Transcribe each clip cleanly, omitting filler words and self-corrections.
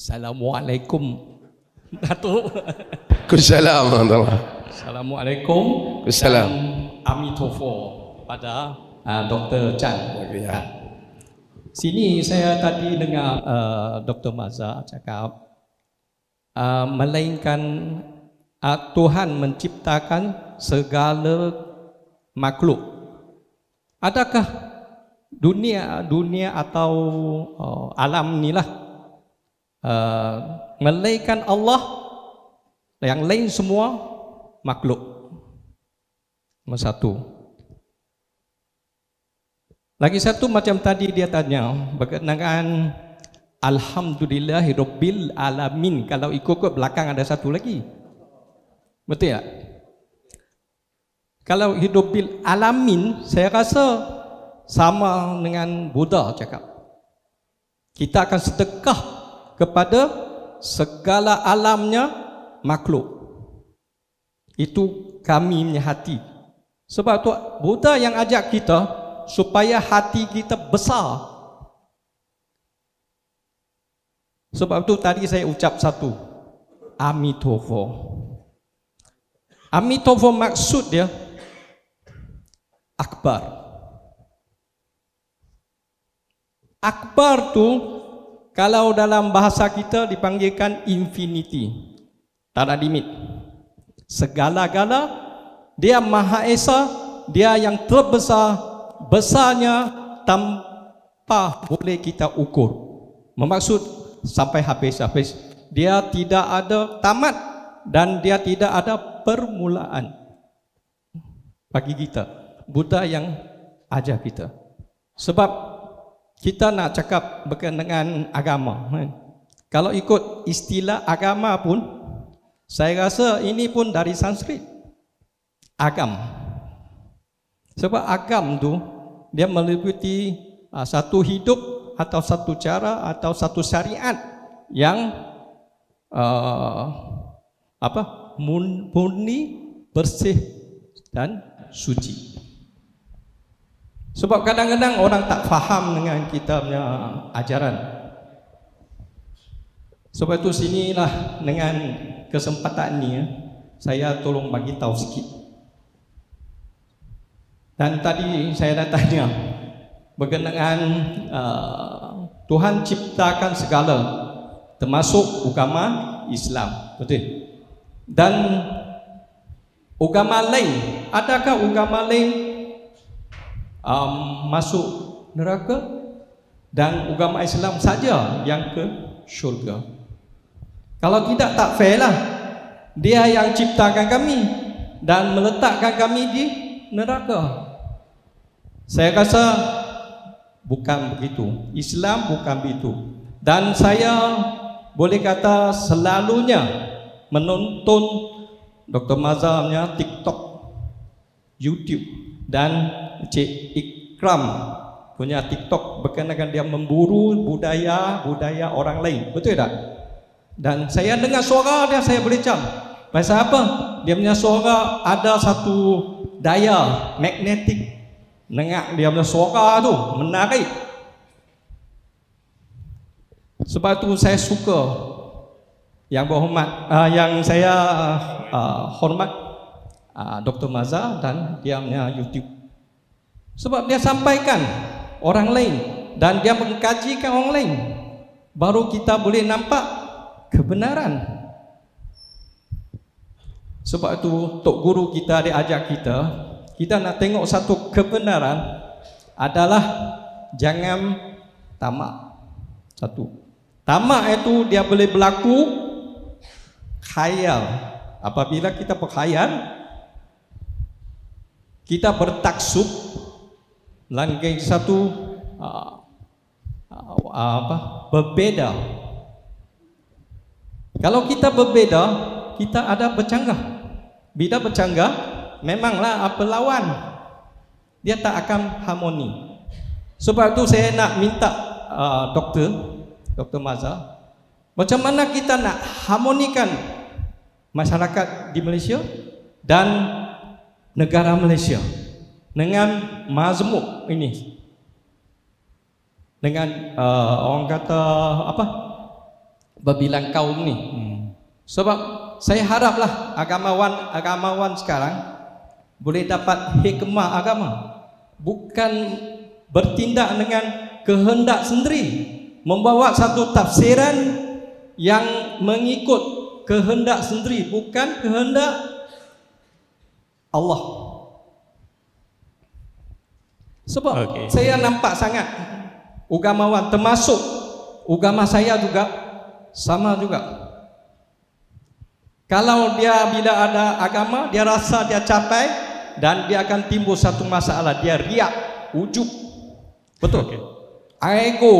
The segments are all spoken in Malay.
Assalamualaikum. Datuk. Assalamualaikum. Assalamualaikum. Assalam. Amitofo pada Dr. Chan. Ya. Sini saya tadi dengar Dr. Maza cakap melainkan Tuhan menciptakan segala makhluk. Adakah dunia atau alam inilah melainkan Allah, yang lain semua makhluk? Nomor satu. Lagi satu, macam tadi dia tanya berkenaan Alhamdulillahirabbil alamin. Kalau ikut ke belakang ada satu lagi, betul tak? Kalau hidup bil alamin, saya rasa sama dengan Buddha cakap, kita akan sedekah kepada segala alamnya makhluk. Itu kami punya hati. Sebab tu Buddha yang ajak kita supaya hati kita besar. Sebab tu tadi saya ucap satu, Amitofo. Amitofo maksud dia akbar. Akbar tu kalau dalam bahasa kita dipanggilkan infinity, tak ada limit. Segala-gala, dia Maha Esa, dia yang terbesar, besarnya tanpa boleh kita ukur. Bermaksud sampai habis-habis. Dia tidak ada tamat dan dia tidak ada permulaan. Bagi kita, Buddha yang ajar kita. Sebab kita nak cakap berkenaan agama, kalau ikut istilah agama pun, saya rasa ini pun dari Sanskrit, agam. Sebab agam tu dia meliputi satu hidup atau satu cara atau satu syariat yang murni, bersih dan suci. Sebab kadang-kadang orang tak faham dengan kita punya ajaran. Sebab itu sinilah dengan kesempatan ni saya tolong bagi tahu sikit. Dan tadi saya dah tanya berkenaan Tuhan ciptakan segala, termasuk agama Islam, betul? Dan agama lain, adakah agama lain masuk neraka dan agama Islam saja yang ke syurga? Kalau tidak, tak fair lah. Dia yang ciptakan kami dan meletakkan kami di neraka. Saya rasa bukan begitu. Islam bukan begitu. Dan saya boleh kata selalunya menonton Dr. Mazamnya TikTok, YouTube, dan Cik Ikram punya TikTok berkenaan dia memburu budaya orang lain, betul tak? Dan saya dengar suara dia, saya boleh cam. Pasal apa? Dia punya suara ada satu daya magnetik. Dengar dia punya suara tu menarik. Sebab tu saya suka yang berhormat, yang saya hormat Dr. Maza dan dia punya YouTube. Sebab dia sampaikan orang lain dan dia mengkajikan orang lain, baru kita boleh nampak kebenaran. Sebab itu Tok Guru kita dia ajak kita nak tengok satu kebenaran adalah jangan tamak. Satu, tamak itu dia boleh berlaku khayal. Apabila kita berkhayal, kita bertaksub. Lagi satu berbeda. Kalau kita berbeda, kita ada bercanggah. Bila bercanggah, memanglah berlawan, dia tak akan harmoni. Sebab tu saya nak minta Dr. Maza, macam mana kita nak harmonikan masyarakat di Malaysia dan negara Malaysia dengan mazmuk ini, dengan orang kata apa, berbilang kaum ni. Sebab saya haraplah agamawan sekarang boleh dapat hikmah agama, bukan bertindak dengan kehendak sendiri, membawa satu tafsiran yang mengikut kehendak sendiri, bukan kehendak Allah. Sebab saya nampak sangat agamawan, termasuk agama saya juga sama juga. Kalau dia bila ada agama, dia rasa dia capai, dan dia akan timbul satu masalah, dia riak, ujub. Betul? Ego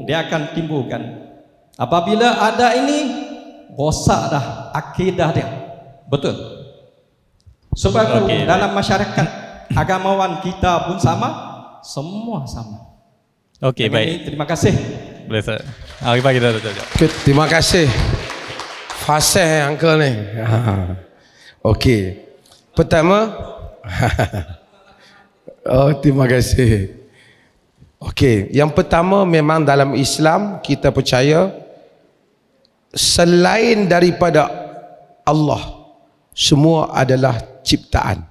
dia akan timbulkan. Apabila ada ini, rosak dah akidah dia. Betul? Sebab itu dalam masyarakat agamawan kita pun sama, semua sama. Okey, baik. Ini, terima kasih. Boleh Ustaz. Bagi dah. Terima kasih. Fasih uncle ni. Okey. Pertama, terima kasih. Okey, yang pertama memang dalam Islam kita percaya selain daripada Allah semua adalah ciptaan.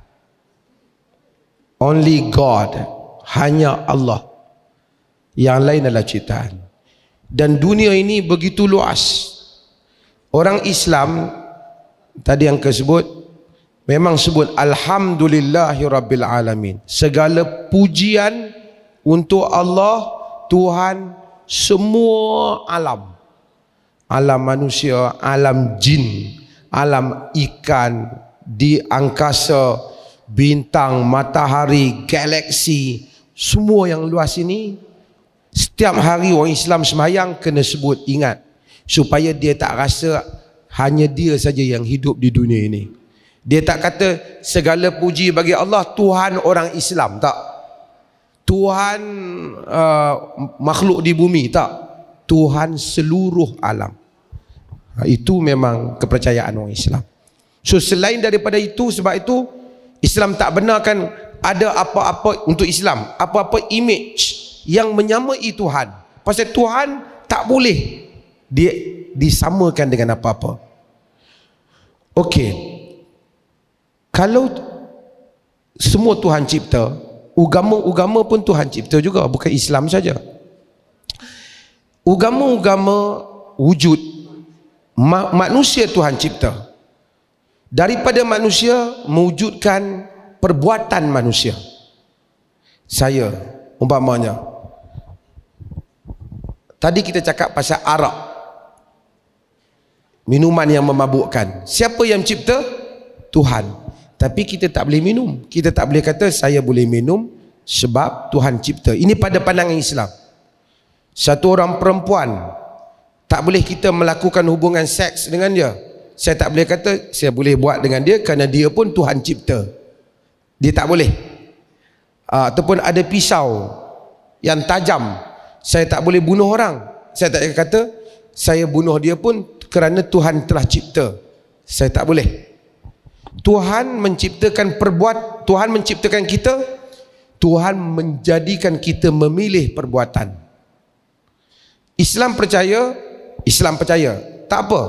Only God, hanya Allah. Yang lain adalah ciptaan. Dan dunia ini begitu luas. Orang Islam tadi yang kesebut memang sebut alhamdulillahirabbil alamin. Segala pujian untuk Allah, Tuhan semua alam. Alam manusia, alam jin, alam ikan, di angkasa, bintang, matahari, galaksi, semua yang luas ini. Setiap hari orang Islam sembahyang kena sebut, ingat, supaya dia tak rasa hanya dia saja yang hidup di dunia ini. Dia tak kata segala puji bagi Allah, Tuhan orang Islam, tak. Tuhan makhluk di bumi, tak. Tuhan seluruh alam. Itu memang kepercayaan orang Islam. So selain daripada itu, sebab itu Islam tak benarkan ada apa-apa untuk Islam, apa-apa image yang menyamai Tuhan. Pasal Tuhan tak boleh dia disamakan dengan apa-apa. Okey, kalau semua Tuhan cipta, agama-agama pun Tuhan cipta juga, bukan Islam saja. Agama-agama wujud manusia Tuhan cipta. Daripada manusia mewujudkan perbuatan manusia. Saya umpamanya, tadi kita cakap pasal arak, minuman yang memabukkan. Siapa yang cipta? Tuhan. Tapi kita tak boleh minum. Kita tak boleh kata saya boleh minum sebab Tuhan cipta. Ini pada pandangan Islam. Satu orang perempuan, tak boleh kita melakukan hubungan seks dengan dia. Saya tak boleh kata saya boleh buat dengan dia kerana dia pun Tuhan cipta. Dia tak boleh. Ataupun ada pisau yang tajam, saya tak boleh bunuh orang. Saya tak boleh kata saya bunuh dia pun kerana Tuhan telah cipta. Saya tak boleh. Tuhan menciptakan Tuhan menciptakan kita. Tuhan menjadikan kita memilih perbuatan. Islam percaya tak apa.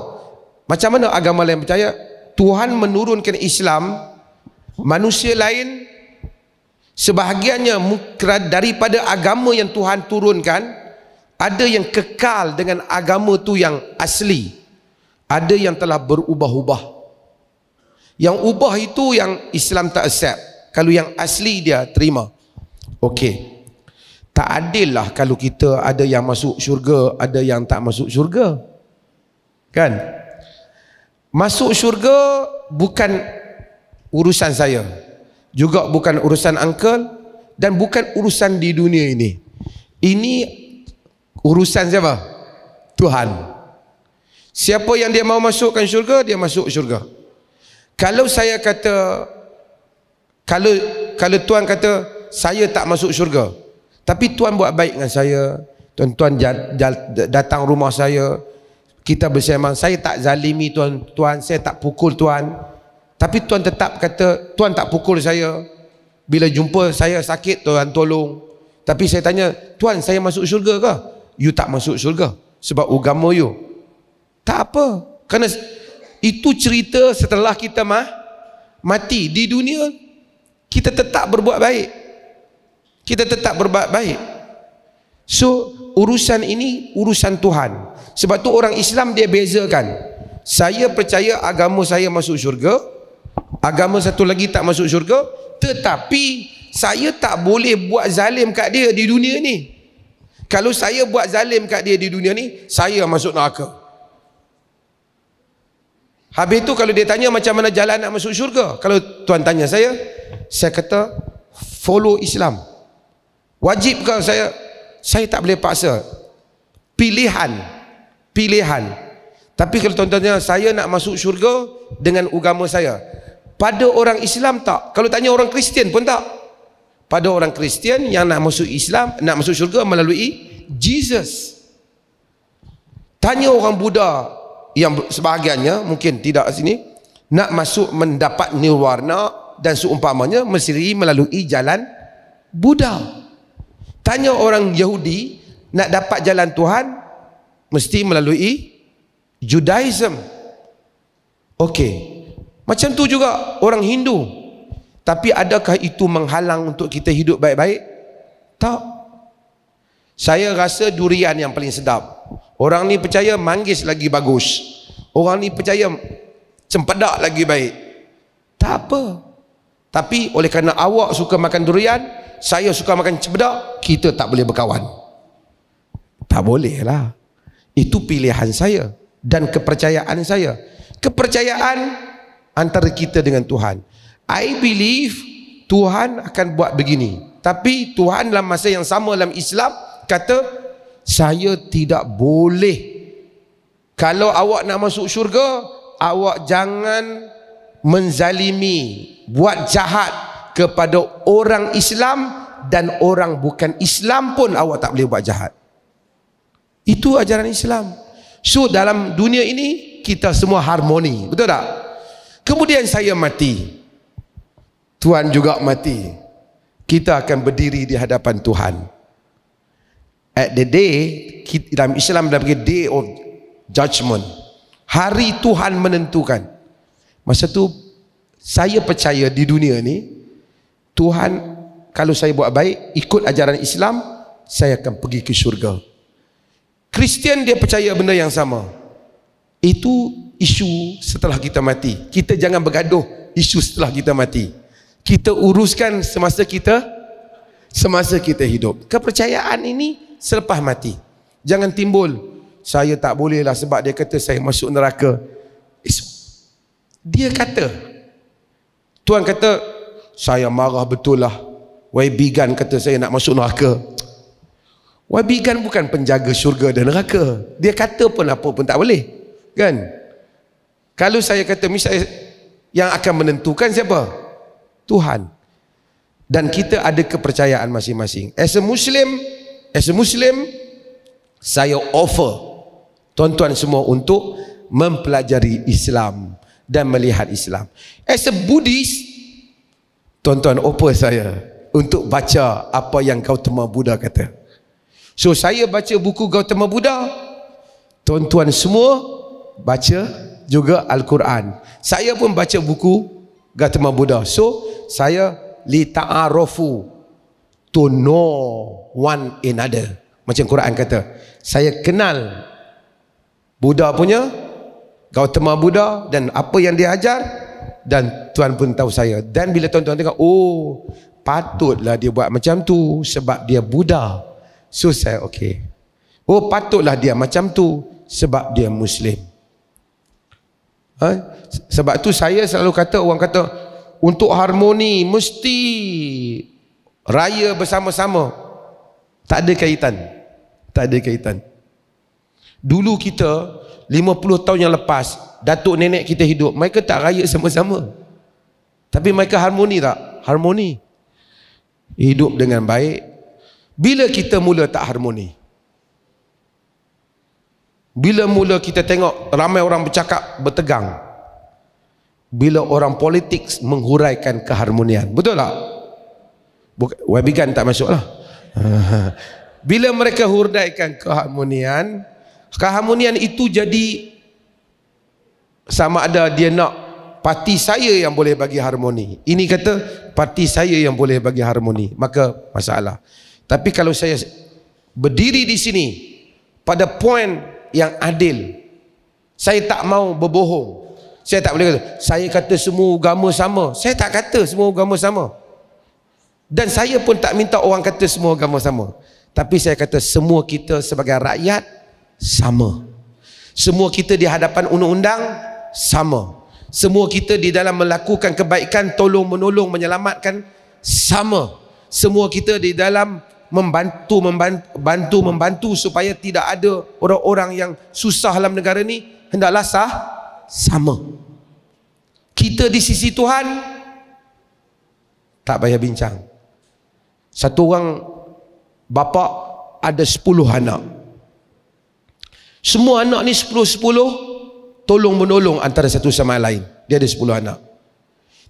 Macam mana agama lain percaya? Tuhan menurunkan Islam, manusia lain sebahagiannya daripada agama yang Tuhan turunkan, ada yang kekal dengan agama tu yang asli, ada yang telah berubah-ubah. Yang ubah itu yang Islam tak accept. Kalau yang asli dia terima. Okey, tak adil lah kalau kita ada yang masuk syurga, ada yang tak masuk syurga, kan? Masuk syurga bukan urusan saya, juga bukan urusan uncle, dan bukan urusan di dunia ini. Ini urusan siapa? Tuhan. Siapa yang dia mau masukkan syurga, dia masuk syurga. Kalau saya kata, kalau Tuan kata saya tak masuk syurga, tapi Tuan buat baik dengan saya, Tuan datang rumah saya, kita bersama, saya tak zalimi Tuan, saya tak pukul Tuan, tapi Tuan tetap kata Tuan tak pukul saya. Bila jumpa saya sakit, Tuan tolong. Tapi saya tanya, Tuan saya masuk syurga ke? You tak masuk syurga sebab agama you. Tak apa. Kerana itu cerita setelah kita mati. Di dunia kita tetap berbuat baik. Kita tetap berbuat baik. So urusan ini urusan Tuhan. Sebab tu orang Islam dia bezakan. Saya percaya agama saya masuk syurga, agama satu lagi tak masuk syurga, tetapi saya tak boleh buat zalim kat dia di dunia ni. Kalau saya buat zalim kat dia di dunia ni, saya masuk neraka. Habis tu kalau dia tanya macam mana jalan nak masuk syurga, kalau tuan tanya saya kata follow Islam. Wajib ke saya tak boleh paksa. Pilihan. Tapi kalau tuan tanya saya nak masuk syurga dengan agama saya, pada orang Islam tak. Kalau tanya orang Kristian pun tak. Pada orang Kristian yang nak masuk Islam, nak masuk syurga melalui Jesus. Tanya orang Buddha yang sebahagiannya mungkin tidak sini, nak masuk mendapat nirwana dan seumpamanya mesti melalui jalan Buddha. Tanya orang Yahudi nak dapat jalan Tuhan mesti melalui Judaism. Okey. Macam tu juga orang Hindu. Tapi adakah itu menghalang untuk kita hidup baik-baik? Tak. Saya rasa durian yang paling sedap. Orang ni percaya manggis lagi bagus. Orang ni percaya cempedak lagi baik. Tak apa. Tapi oleh kerana awak suka makan durian, saya suka makan cempedak, kita tak boleh berkawan. Tak boleh lah. Itu pilihan saya dan kepercayaan saya. Kepercayaan antara kita dengan Tuhan. I believe Tuhan akan buat begini. Tapi Tuhan dalam masa yang sama dalam Islam kata, saya tidak boleh. Kalau awak nak masuk syurga, awak jangan menzalimi, buat jahat kepada orang Islam, dan orang bukan Islam pun awak tak boleh buat jahat. Itu ajaran Islam. So dalam dunia ini kita semua harmoni, betul tak? Kemudian saya mati, Tuhan juga mati, kita akan berdiri di hadapan Tuhan. At the day, dalam Islam dalam day of judgment, hari Tuhan menentukan. Masa tu saya percaya di dunia ni Tuhan, kalau saya buat baik ikut ajaran Islam, saya akan pergi ke syurga. Kristian dia percaya benda yang sama. Itu isu setelah kita mati. Kita jangan bergaduh isu setelah kita mati. Kita uruskan semasa kita hidup. Kepercayaan ini selepas mati. Jangan timbul, saya tak boleh lah sebab dia kata saya masuk neraka. Dia kata, Tuhan kata saya marah betul lah, YB Gan kata saya nak masuk neraka. YB Gan bukan penjaga syurga dan neraka. Dia kata pun apa pun tak boleh, kan? Kalau saya kata misalnya, yang akan menentukan siapa? Tuhan. Dan kita ada kepercayaan masing-masing. As a Muslim, saya offer tuan-tuan semua untuk mempelajari Islam dan melihat Islam. As a Buddhist, tuan-tuan offer saya untuk baca apa yang Gautama Buddha kata. So saya baca buku Gautama Buddha, tuan-tuan semua baca juga Al-Quran. Saya pun baca buku Gautama Buddha. So saya li ta'arofu, to know one another. Macam Quran kata, saya kenal Buddha punya, Gautama Buddha dan apa yang dia ajar, dan Tuhan pun tahu saya. Dan bila tuan-tuan tengok, oh patutlah dia buat macam tu sebab dia Buddha. So saya okey. Oh patutlah dia macam tu sebab dia Muslim. Sebab tu saya selalu kata, orang kata untuk harmoni mesti raya bersama-sama. Tak ada kaitan. Tak ada kaitan. Dulu kita 50 tahun yang lepas, datuk nenek kita hidup, mereka tak raya sama-sama. Tapi mereka harmoni tak? Harmoni. Hidup dengan baik. Bila kita mula tak harmoni? Bila mula kita tengok ramai orang bercakap bertegang? Bila orang politik menghuraikan keharmonian. Betul tak? Wabigan tak masuk lah. Bila mereka huraikan keharmonian, keharmonian itu jadi sama ada dia nak parti saya yang boleh bagi harmoni, ini kata parti saya yang boleh bagi harmoni, maka masalah. Tapi kalau saya berdiri di sini pada poin yang adil, saya tak mau berbohong. Saya tak boleh kata saya kata semua agama sama. Saya tak kata semua agama sama, dan saya pun tak minta orang kata semua agama sama. Tapi saya kata semua kita sebagai rakyat sama. Semua kita di hadapan undang-undang sama. Semua kita di dalam melakukan kebaikan, tolong menolong, menyelamatkan sama. Semua kita di dalam membantu supaya tidak ada orang-orang yang susah dalam negara ni, hendaklah sama. Kita di sisi Tuhan tak payah bincang. Satu orang bapa ada 10 anak. Semua anak ni 10-10 tolong menolong antara satu sama lain. Dia ada 10 anak.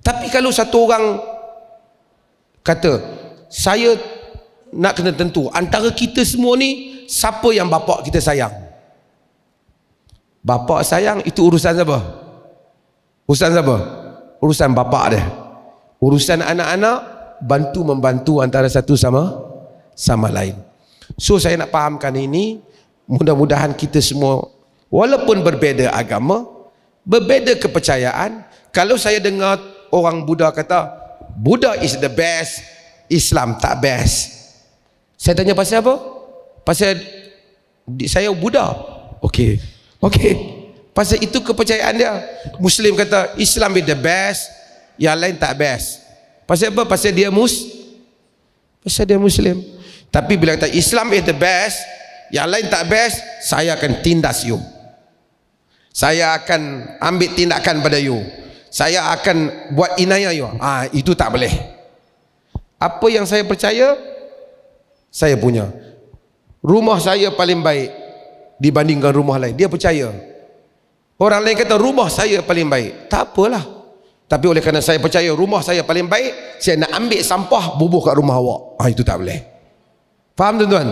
Tapi kalau satu orang kata, saya nak kena tentu antara kita semua ni siapa yang bapa kita sayang. Bapa sayang itu urusan siapa? Urusan siapa? Urusan bapa dia. Urusan anak-anak membantu antara satu sama lain. So saya nak fahamkan ini, mudah-mudahan kita semua walaupun berbeza agama, berbeza kepercayaan. Kalau saya dengar orang Buddha kata Buddha is the best, Islam tak best, saya tanya pasal apa? Pasal saya Buddha. Okey. Pasal itu kepercayaan dia. Muslim kata Islam is the best, yang lain tak best. Pasal apa? Pasal dia Muslim. Tapi bila kata Islam is the best, yang lain tak best, saya akan tindas you. Saya akan ambil tindakan pada you. Saya akan buat inayah you. Itu tak boleh. Apa yang saya percaya, saya punya. Rumah saya paling baik dibandingkan rumah lain. Dia percaya. Orang lain kata rumah saya paling baik. Tak apalah. Tapi oleh kerana saya percaya rumah saya paling baik, saya nak ambil sampah bubuh kat rumah awak. Itu tak boleh. Faham tuan-tuan?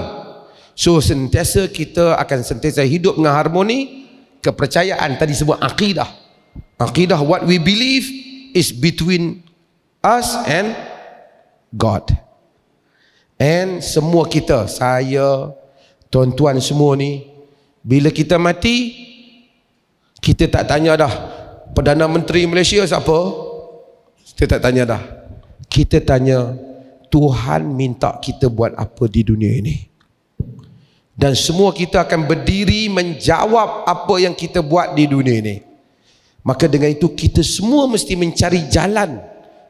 So sentiasa kita akan sentiasa hidup dengan harmoni. Kepercayaan tadi sebut akidah. Akidah, what we believe is between us and God. And semua kita, saya, tuan-tuan semua ni, bila kita mati, kita tak tanya dah Perdana Menteri Malaysia siapa. Kita tak tanya dah. Kita tanya Tuhan minta kita buat apa di dunia ini. Dan semua kita akan berdiri menjawab apa yang kita buat di dunia ini. Maka dengan itu kita semua mesti mencari jalan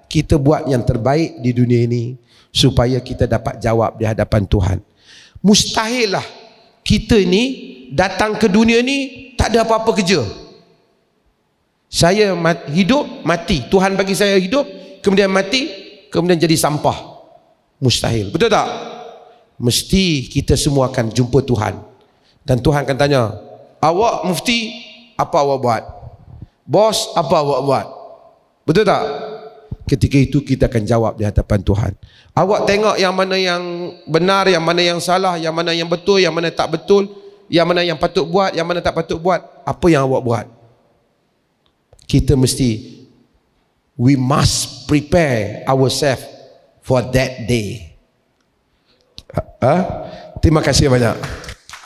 kita buat yang terbaik di dunia ini supaya kita dapat jawab di hadapan Tuhan. Mustahil lah kita ni datang ke dunia ni tak ada apa-apa kerja. Saya hidup, mati. Tuhan bagi saya hidup, kemudian mati, kemudian jadi sampah. Mustahil. Betul tak? Mesti kita semua akan jumpa Tuhan. Dan Tuhan akan tanya, awak mufti, apa awak buat? Bos, apa awak buat? Betul tak? Ketika itu kita akan jawab di hadapan Tuhan. Awak tengok yang mana yang benar, yang mana yang salah, yang mana yang betul, yang mana tak betul, yang mana yang patut buat, yang mana tak patut buat. Apa yang awak buat? Kita mesti, we must prepare ourselves for that day. Terima kasih banyak.